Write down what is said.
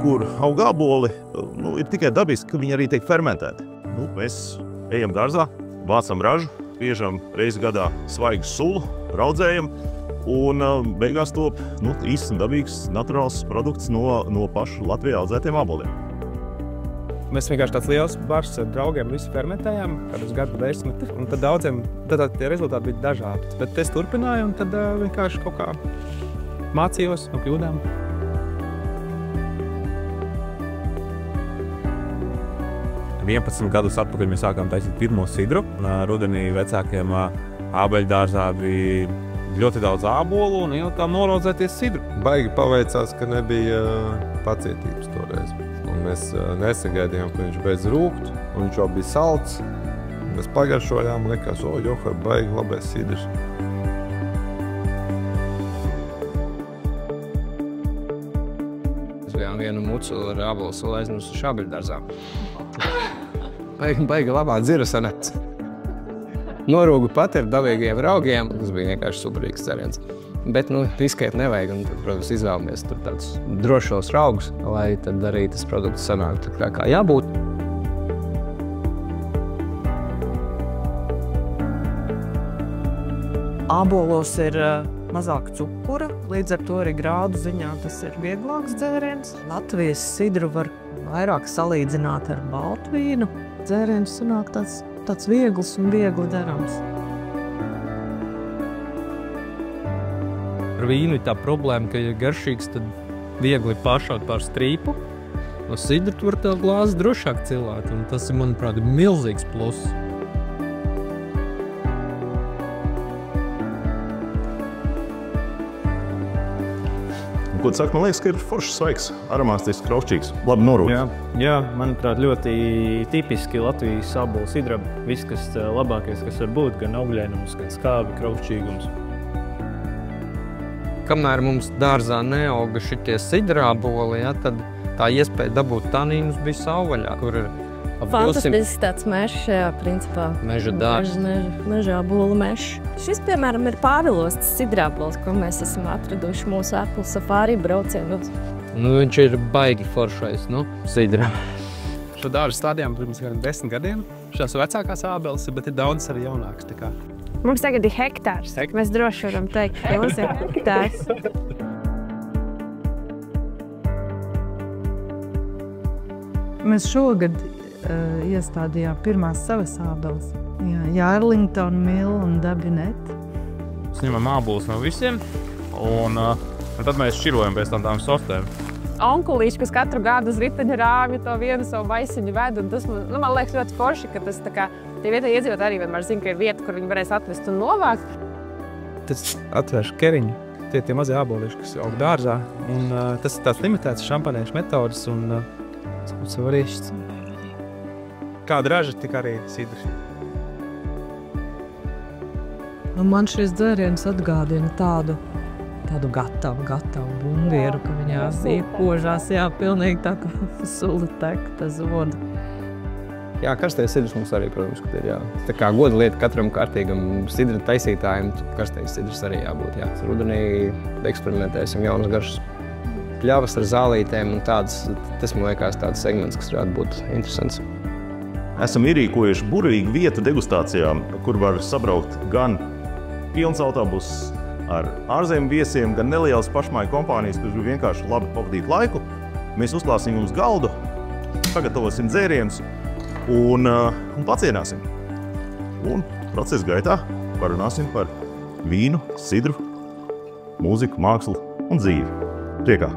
kur aug āboli, ir tikai dabiski, ka viņi arī tiek fermentēti. Mēs ejam dārzā, vācam ražu, piežam reizi gadā svaigu sulu, raudzējam, un beigās top īsts un dabīgs naturāls produkts no pašu Latvijā audzētiem āboliem. Mēs vienkārši tāds liels bars ar draugiem visu fermentējām, kādus gadu 10, un tad daudziem tie rezultāti bija dažādi. Bet es turpināju, un tad vienkārši kaut kā mācījos no kļūdām. Gadus atpakaļ mēs sākām taisīt pirmo sidru. Rudenī vecākiem ābeļdārzā bija ļoti daudz ābolu un ielikām noraudzēties sidru. Baigi paveicās, ka nebija pacietības toreiz. Un mēs nesagaidījām, ka viņš beidz rūgt, un viņš jau bija salds. Mēs pagaršojām, likās, joha, baigi labais sidrs. Mēs bijām vienu mucu ar ābolu sulu aiznesuši ābeļdārzā. Baigi labā dzira sanāca. Norūgu pat ar dabīgiem raugiem. Tas bija vienkārši superīgs ceriens. Bet, riskēt nevajag, un, protams, izvēlamies tur tādus drošos raugus, lai tad arī tas produkts sanāk tā kā jābūt. Ābolos ir mazāk cukura, līdz ar to arī grādu ziņā tas ir vieglāks dzēriens. Latvijas sidru var vairāk salīdzināt ar baltvīnu. Dzēriens sanāk tāds viegls un viegli derams. Ar vīnu ir tā problēma, ka, ja garšīgs, tad viegli pāršaut pār strīpu. No sidra tu var tev glāzi drošāk cilāt, un tas ir, manuprāt, milzīgs pluss. Ko tu saki? Man liekas, ka ir foršs, svaigs, aromātisks, kraukšķīgs, labi norūkts. Jā, manuprāt, ļoti tipiski Latvijas ābolu sidram. Viss, kas labākais, kas var būt, gan augļainums, gan skābi, kraukšķīgums. Kamēr mums dārzā neauga šitie sidra āboli, tad tā iespēja dabūt tanīnus bija savvaļā, kur ir ap 200... Fantastisks tāds mežs, jā, principā. Meža dārs. Meža ābolu mežs. Šis, piemēram, ir pārvilostas sidrābols, ko mēs esam atraduši mūsu Apple Safari braucienos. Viņš ir baigi foršais, sidra. Šo dārzu stādījām pirms 10 gadiem. Šās vecākās ābeles, bet ir daudz arī jaunākas. Mums tagad ir hektārs. Mēs droši varam teikt, ka mums ir hektārs. Mēs šogad iestādījām pirmās savas ābeles. Arlington, Mill un Dabinett. Mēs ņemam ābolus no visiem, un tad mēs šķirojam pēc tām sortēm. Onkulīši, kas katru gadu uz riteņa rāmja to vienu savu maisiņu ved, un tas man liekas ļoti forši, ka tas tā kā tie vietēji iedzīvotāji arī vienmēr zina, ka ir vieta, kur viņi varēs atvest un novākt. Tas atvērš keriņu, tie mazie ābolīši, kas aug dārzā, un tas ir tāds limitēts šampaniešu metodas, un tas var iešķist. Kāda raža, tik arī sidrs. Man šis dzēriens atgādina tādu gatavu bungieru, ka viņās iekožās, pilnīgi tā kā sula tek, tas voda. Jā, karstais sidrs mums arī, protams, ka ir, jā. Tā kā goda lieta katram kārtīgam sidra taisītājiem, karstais sidrs arī jābūt, jā. Rudenī eksperimentēsim jaunas garšas pļavas ar zālītēm un tāds, tas man liekas tāds segments, kas varētu būt interesants. Esam ierīkojuši burvīgu vietu degustācijām, kur var sabraukt gan pilns autobuss ar ārzemju viesiem, gan nelielas pašmāju kompānijas, kas grib vienkārši labi pavadīt laiku. Mēs uzklāsim jums galdu, sagatavosim dzērienus un pacienāsim. Un procesa gaitā parunāsim par vīnu, sidru, mūziku, mākslu un dzīvi. Priekā!